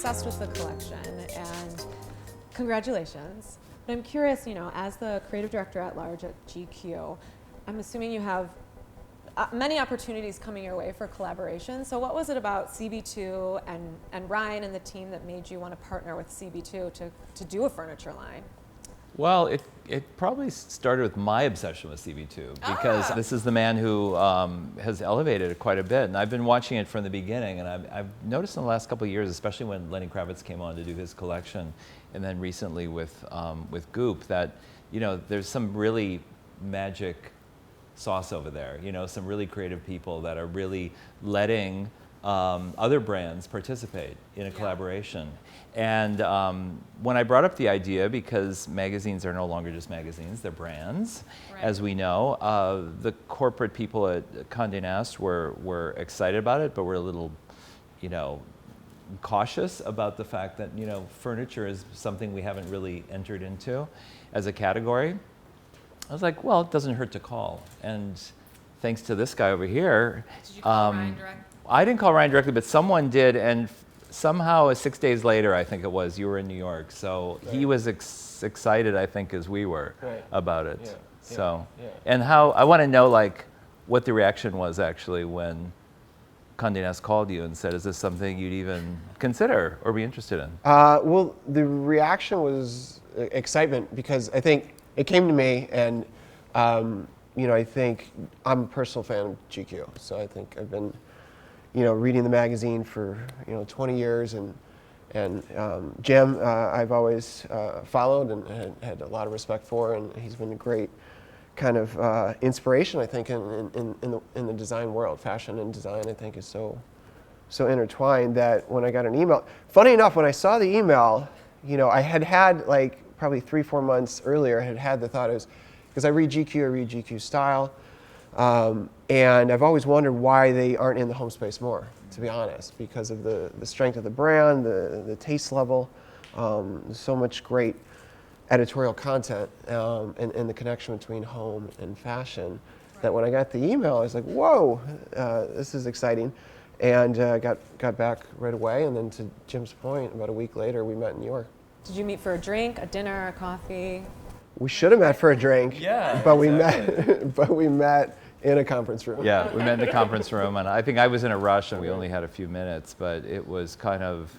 obsessed with the collection, and congratulations. But I'm curious, as the creative director at large at GQ, I'm assuming you have many opportunities coming your way for collaboration. So what was it about CB2 and Ryan and the team that made you want to partner with CB2 to do a furniture line? Well, it probably started with my obsession with CB2 because this is the man who has elevated it quite a bit, and I've been watching it from the beginning, and I've noticed in the last couple of years, especially when Lenny Kravitz came on to do his collection, and then recently with Goop, that there's some really magic sauce over there. Some really creative people that are really letting other brands participate in a collaboration. And when I brought up the idea, because magazines are no longer just magazines, they're brands, as we know, the corporate people at Condé Nast were excited about it, but were a little, cautious about the fact that, furniture is something we haven't really entered into as a category. I was like, well, it doesn't hurt to call. And thanks to this guy over here. Did you call Ryan directly? I didn't call Ryan directly, but someone did, and somehow 6 days later, I think it was, you were in New York. So he was excited, I think, as we were about it. Yeah. So, and how, I want to know, what the reaction was actually when Condé Nast called you and said, is this something you'd even consider or be interested in? Well, the reaction was excitement, because I think it came to me, and I think I'm a personal fan of GQ. So I think I've been, reading the magazine for 20 years, and Jim I've always followed and had a lot of respect for, and he's been a great kind of inspiration, I think, in the design world. Fashion and design, I think, is so intertwined that when I got an email, funny enough, when I saw the email, I had probably 3-4 months earlier, I had the thought, because I read GQ style, and I've always wondered why they aren't in the home space more, to be honest, because of the strength of the brand, the taste level, so much great editorial content, and the connection between home and fashion, that when I got the email, I was like, whoa, this is exciting, and got back right away, and then to Jim's point, about a week later, we met in New York. Did you meet for a drink, a dinner, a coffee? We should have met for a drink, but exactly. we met in a conference room. Yeah, we met in the conference room, and I think I was in a rush, and we only had a few minutes, but it was kind of,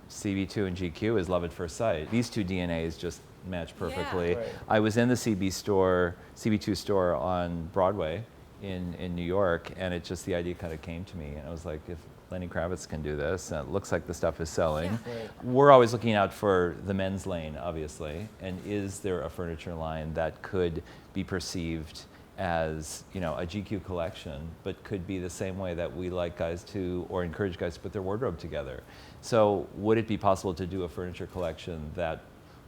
CB2 and GQ is love at first sight. These two DNAs just match perfectly. Yeah. Right. I was in the CB2 store on Broadway in New York, and the idea kind of came to me, and I was like, if Lenny Kravitz can do this, and it looks like the stuff is selling. Yeah. Right. We're always looking out for the men's lane, obviously, and is there a furniture line that could be perceived as a GQ collection, but could be the same way that we like guys to, or encourage guys to put their wardrobe together. So would it be possible to do a furniture collection that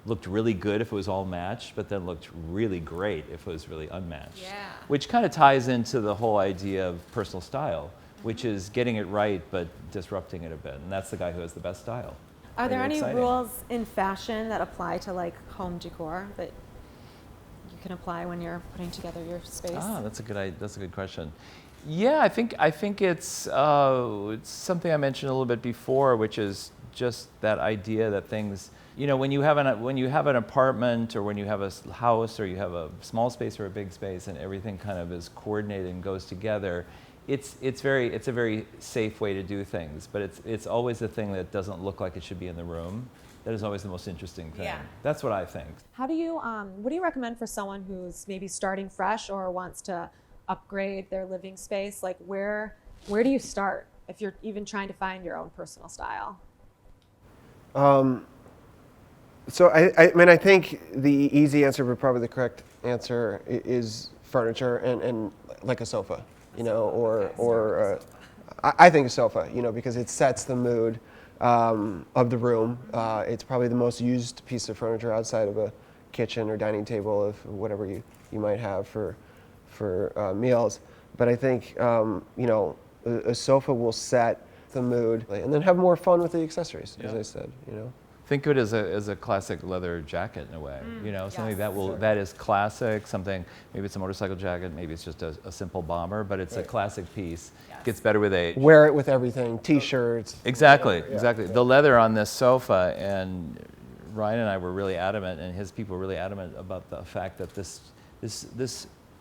looked really good if it was all matched, but then looked really great if it was really unmatched? Yeah. Which kind of ties into the whole idea of personal style, which is getting it right but disrupting it a bit, and that's the guy who has the best style. Are there any exciting. rules in fashion that apply to home decor that you can apply when you're putting together your space? That's a good question. Yeah, I think it's something I mentioned a little bit before, which is just that idea that things, when you have an apartment, or when you have a house, or you have a small space or a big space, and everything kind of is coordinated and goes together, it's a very safe way to do things. But it's always the thing that doesn't look like it should be in the room that is always the most interesting thing. Yeah. That's what I think. What do you recommend for someone who's maybe starting fresh or wants to upgrade their living space? Where do you start if you're even trying to find your own personal style? So I think the easy answer, but probably the correct answer, is furniture and like a sofa, I think a sofa, because it sets the mood of the room. It's probably the most used piece of furniture outside of a kitchen or dining table, of whatever you might have for meals. But I think a sofa will set the mood, and then have more fun with the accessories, as I said. Think of it as a classic leather jacket in a way, you know, something that is classic, something, maybe it's a motorcycle jacket, maybe it's just a simple bomber, but it's a classic piece. Gets better with age. Wear it with everything, t-shirts. Exactly, exactly. The leather on this sofa, and Ryan and I were really adamant, and his people were really adamant about the fact that this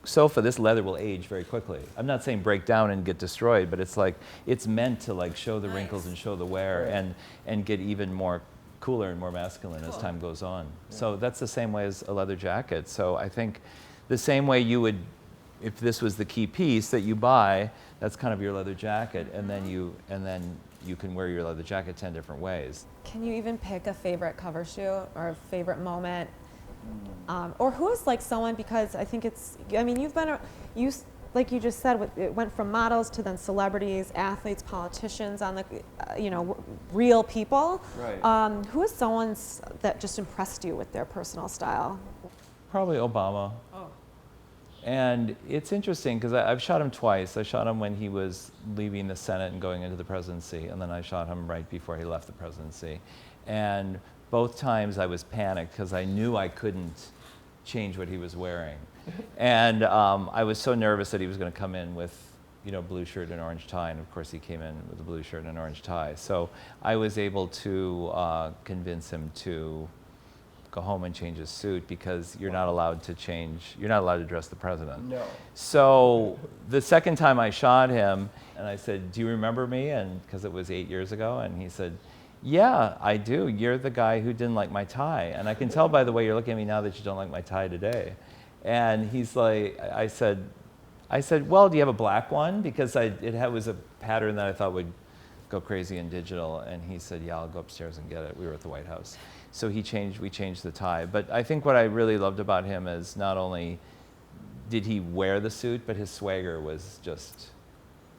sofa, this leather will age very quickly. I'm not saying break down and get destroyed, but it's like, it's meant to like show the wrinkles and show the wear and get even more cooler and more masculine as time goes on. So that's the same way as a leather jacket. So I think the same way you would, if this was the key piece that you buy, that's kind of your leather jacket, and then you can wear your leather jacket 10 different ways. Can you even pick a favorite cover shoot or a favorite moment? Or who's like someone, because I think it's, I mean, you've been, like you just said, it went from models to then celebrities, athletes, politicians, on the, you know, real people. Right. Who is someone that just impressed you with their personal style? Probably Obama. Oh. And it's interesting because I've shot him twice. I shot him when he was leaving the Senate and going into the presidency, and then I shot him right before he left the presidency. And both times I was panicked because I knew I couldn't change what he was wearing. And I was so nervous that he was going to come in with, you know, blue shirt and orange tie, and of course he came in with a blue shirt and an orange tie. So I was able to convince him to go home and change his suit, because you're not allowed to change, you're not allowed to dress the president. No. So the second time I shot him, and I said, "Do you remember me?" And because it was 8 years ago, and he said, "Yeah, I do. You're the guy who didn't like my tie. And I can tell by the way you're looking at me now that you don't like my tie today." And he's like, I said, "Well, do you have a black one?" Because it was a pattern that I thought would go crazy in digital. And he said, "Yeah, I'll go upstairs and get it." We were at the White House. So we changed the tie. But I think what I really loved about him is not only did he wear the suit, but his swagger was just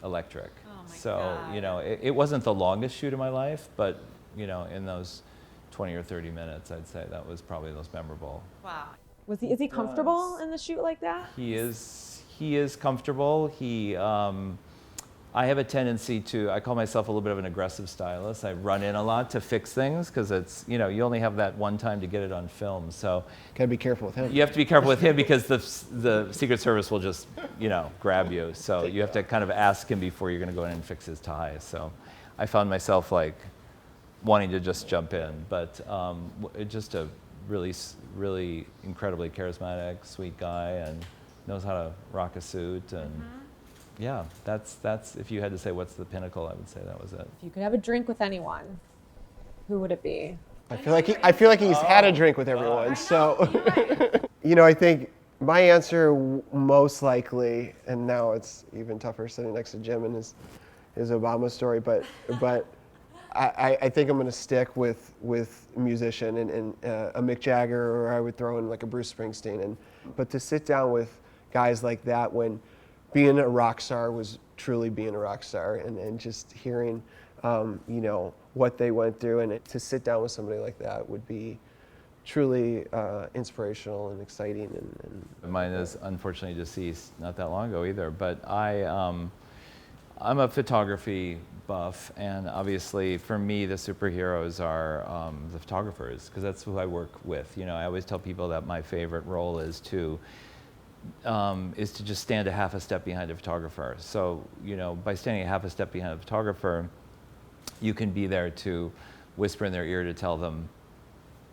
electric. Oh my so, God. you know, it wasn't the longest shoot of my life, but, you know, in those 20 or 30 minutes, I'd say that was probably the most memorable. Wow. Is he comfortable in the shoot like that? He is comfortable. I have a tendency to, I call myself a little bit of an aggressive stylist. I run in a lot to fix things because it's, you know, you only have that one time to get it on film. So Gotta be careful with him. you have to be careful with him because the Secret Service will just, you know, grab you. So you have to kind of ask him before you're going to go in and fix his tie. So I found myself like wanting to just jump in, but just a really incredibly charismatic, sweet guy, and knows how to rock a suit. And yeah, that's if you had to say what's the pinnacle, I would say that was it. If you could have a drink with anyone, who would it be? I feel like he's had a drink with everyone. So, you know, I think my answer most likely, and now it's even tougher sitting next to Jim and his Obama story, but I think I'm going to stick with musician and a Mick Jagger, or I would throw in like a Bruce Springsteen. But to sit down with guys like that when being a rock star was truly being a rock star, and just hearing, you know, what they went through, and to sit down with somebody like that would be truly inspirational and exciting. And mine is unfortunately deceased not that long ago either, but I'm a photography buff, and obviously for me the superheroes are the photographers, because that's who I work with. You know, I always tell people that my favorite role is to just stand a half a step behind a photographer. So, you know, by standing a half a step behind a photographer, you can be there to whisper in their ear to tell them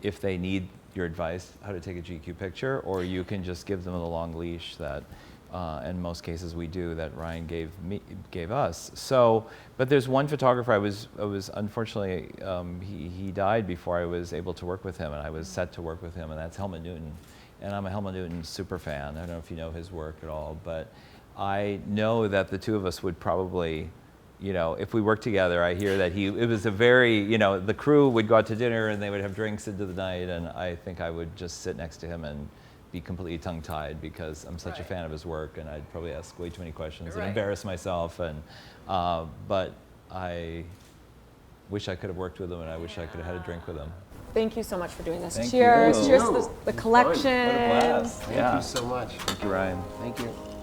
if they need your advice how to take a GQ picture, or you can just give them the long leash that in most cases we do, that Ryan gave us. So, but there's one photographer I was unfortunately, he died before I was able to work with him, and I was set to work with him, and that's Helmut Newton. And I'm a Helmut Newton super fan. I don't know if you know his work at all, but I know that the two of us would probably, you know, if we worked together, I hear that it was a very, you know, the crew would go out to dinner and they would have drinks into the night, and I think I would just sit next to him and be completely tongue-tied because I'm such a fan of his work, and I'd probably ask way too many questions and embarrass myself. And but I wish I could have worked with him, and I wish I could have had a drink with him. Thank you so much for doing this. Thank Cheers. you. Cheers to the collection. What a blast. Thank you so much. Thank you, Ryan. Thank you.